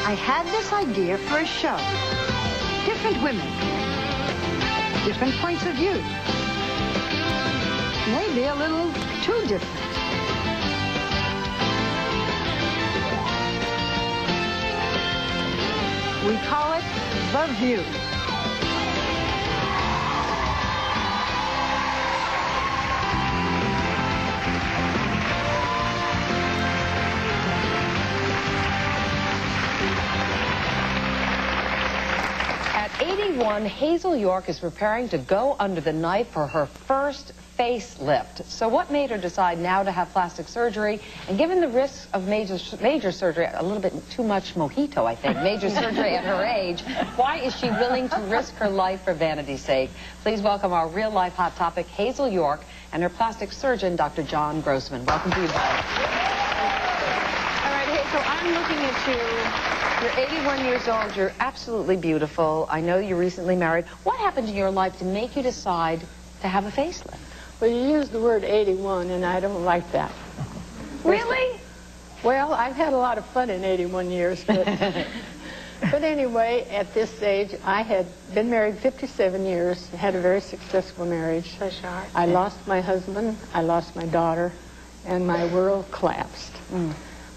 I had this idea for a show. Different women, different points of view. Maybe a little too different. We call it The View. At 81, Hazel York is preparing to go under the knife for her first facelift. So what made her decide now to have plastic surgery? And given the risks of major surgery, a little bit too much mojito, I think, major surgery at her age, why is she willing to risk her life for vanity's sake? Please welcome our real-life hot topic, Hazel York, and her plastic surgeon, Dr. John Grossman. Welcome to you both. All right, Hazel, I'm looking at you. You're 81 years old. You're absolutely beautiful. I know you recently married. What happened in your life to make you decide to have a facelift? Well, you used the word 81, and I don't like that. Really? Well, I've had a lot of fun in 81 years, but, but anyway, at this age, I had been married 57 years, had a very successful marriage. So sharp. I lost my husband, I lost my daughter, and my world collapsed.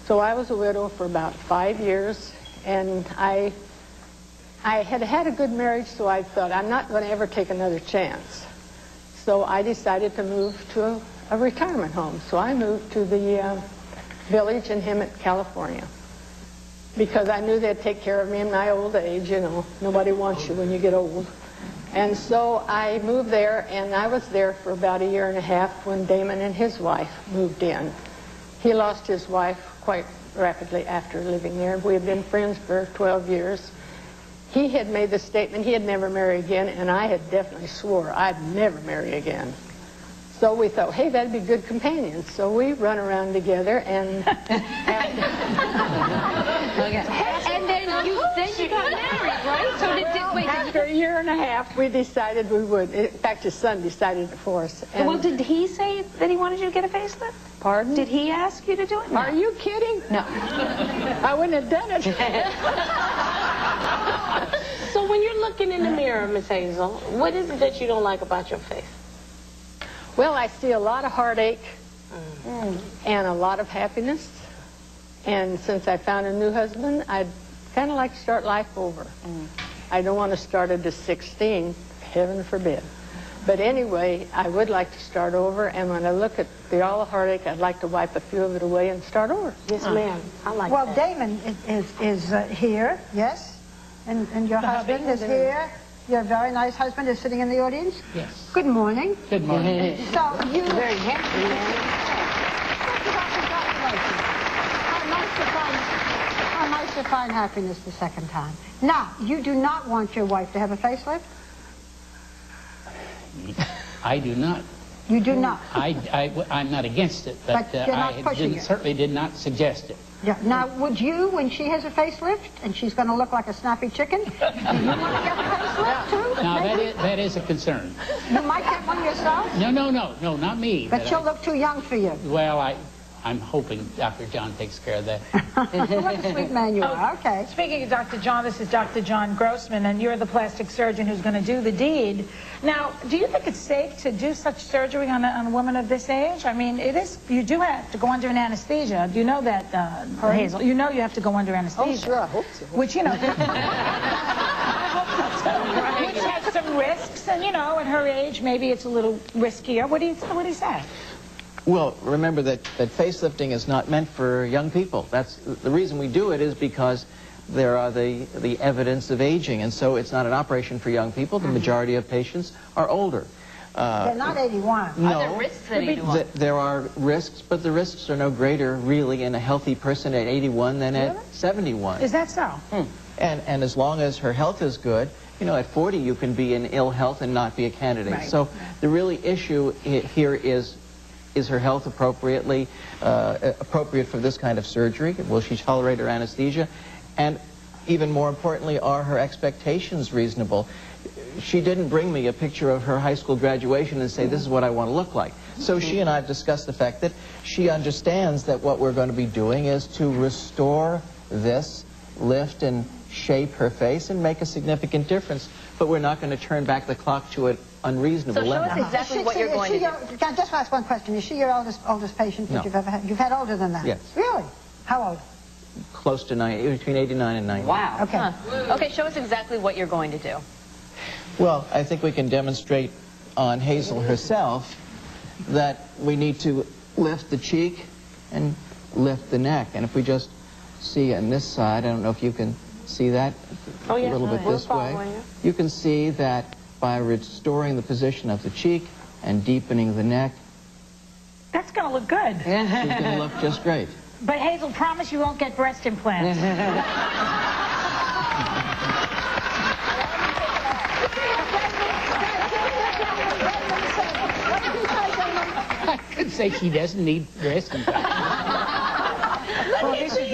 So I was a widow for about 5 years, and I had had a good marriage, so I thought, I'm not going to ever take another chance. So I decided to move to a retirement home. So I moved to the village in Hemet, California, because I knew they'd take care of me in my old age. You know, nobody wants you when you get old. And so I moved there, and I was there for about 1.5 years when Damon and his wife moved in. He lost his wife quite rapidly after living there. We had been friends for 12 years. He had made the statement he had never marry again, and I had definitely swore I'd never marry again. So we thought, hey, that'd be good companions. So we run around together, and And then you got married, right? So after 1.5 years, we decided we would. In fact, his son decided it for us. And well, did he say that he wanted you to get a facelift? Pardon? Did he ask you to do it? No. Are you kidding? No. I wouldn't have done it. So when you're looking in the mirror, Miss Hazel, what is it that you don't like about your face? Well, I see a lot of heartache and a lot of happiness. And since I found a new husband, I'd kind of like to start life over. I don't want to start at 16, heaven forbid. But anyway, I would like to start over, and when I look at all the heartache, I'd like to wipe a few of it away and start over. Yes, ma'am. I like Well, that. Damon is here, yes? And your husband is here. Your very nice husband is sitting in the audience? Yes. Good morning. Good morning. So you... Very handsome man. How nice to find happiness the second time. Now, you do not want your wife to have a facelift? I do not. You do not? I'm not against it, but But you're not pushing it. certainly did not suggest it. Yeah. Now, would you, when she has a facelift and she's going to look like a snappy chicken, do you want to get a facelift too? Now, Maybe? that is a concern. You might get one yourself? No, not me. But she'll look too young for you. Well, I'm hoping Dr. John takes care of that. What a sweet man you are. Okay. Speaking of Dr. John, this is Dr. John Grossman, and you're the plastic surgeon who's going to do the deed. Now, do you think it's safe to do such surgery on a woman of this age? I mean, it is. You do have to go under an anesthesia. Do you know that, Hazel? You know you have to go under anesthesia. Oh, sure, I hope so. Which, you know, which has some risks, and, you know, at her age, maybe it's a little riskier. What do you say? Well, remember that facelifting is not meant for young people. That's the reason we do it, is because there are the evidence of aging, and so it's not an operation for young people. The majority of patients are older. They're not 81. No, Are there risks at 81? there are risks, but the risks are no greater, really, in a healthy person at 81 than at 71. Is that so? And as long as her health is good, you know, at 40 you can be in ill health and not be a candidate. Right. So the really issue here is her health appropriate for this kind of surgery? Will she tolerate her anesthesia? And even more importantly, are her expectations reasonable? She didn't bring me a picture of her high school graduation and say, this is what I want to look like. So she and I have discussed the fact that she understands that what we're going to be doing is to restore this lift and shape her face and make a significant difference. But we're not going to turn back the clock to an unreasonable So show level. us exactly what you're going to do. Can I just ask one question? Is she your oldest patient that No. you've ever had? You've had older than that? Yes. Really? How old? Close to 90, between 89 and 90. Wow. Okay. Okay, show us exactly what you're going to do. Well, I think we can demonstrate on Hazel herself that we need to lift the cheek and lift the neck. And if we just see on this side, I don't know if you can see that Oh, yeah. a little bit We're this way. following you. You can see that by restoring the position of the cheek and deepening the neck, That's going to look good. she's going to look just great. But Hazel, promise you won't get breast implants. I could say she doesn't need breast implants. Well, this is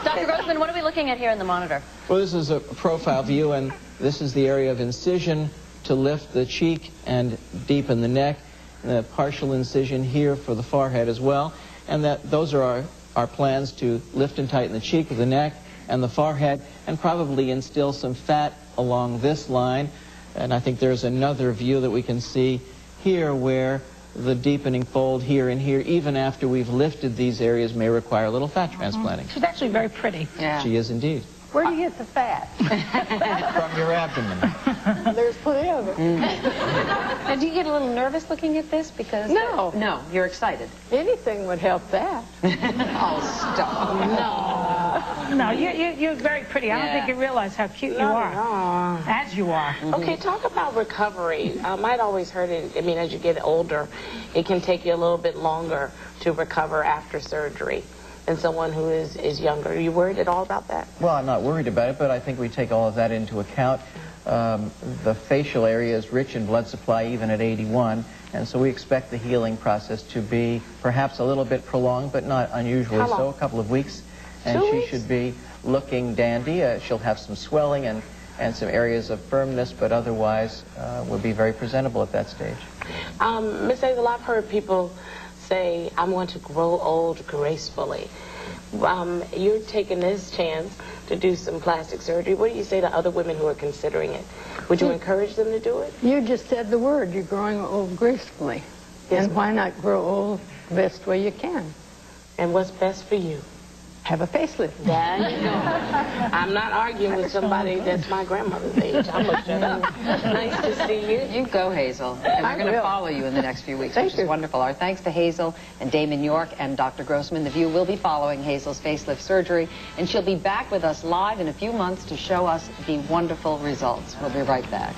Dr. Grossman, what are we looking at here in the monitor? Well, this is a profile view, and this is the area of incision to lift the cheek and deepen the neck, and a partial incision here for the forehead as well. And those are our plans to lift and tighten the cheek, the neck, and the forehead, and probably instill some fat along this line. And I think there's another view that we can see here where the deepening fold here and here, even after we've lifted these areas, may require a little fat transplanting. She's actually very pretty. Yeah. She is indeed. Where do you get the fat? From your abdomen. There's plenty of it. Now, do you get a little nervous looking at this? Because No. No, you're excited. Anything would help that. Oh, stop. No, you're very pretty. I don't think you realize how cute you are. As you are. Okay, talk about recovery. I'd always heard it, I mean, as you get older, it can take you a little bit longer to recover after surgery than someone who is younger. Are you worried at all about that? Well, I'm not worried about it, but I think we take all of that into account. The facial area is rich in blood supply even at 81, and so we expect the healing process to be perhaps a little bit prolonged, but not unusually How long? so, a couple of weeks. And 2 she weeks? should be looking dandy. She'll have some swelling and some areas of firmness, but otherwise will be very presentable at that stage. Miss Hazel, I've heard people say, I want to grow old gracefully. You're taking this chance to do some plastic surgery. What do you say to other women who are considering it? Would you encourage them to do it? You just said the word. You're growing old gracefully. Yes, And why not grow old the best way you can? And what's best for you? Have a facelift. There you go. I'm not arguing with somebody that's my grandmother's age. I'm gonna shut up. Nice to see you. You go, Hazel. And we're going to follow you in the next few weeks, which is wonderful. Our thanks to Hazel and Damon York and Dr. Grossman. The View will be following Hazel's facelift surgery, and she'll be back with us live in a few months to show us the wonderful results. We'll be right back.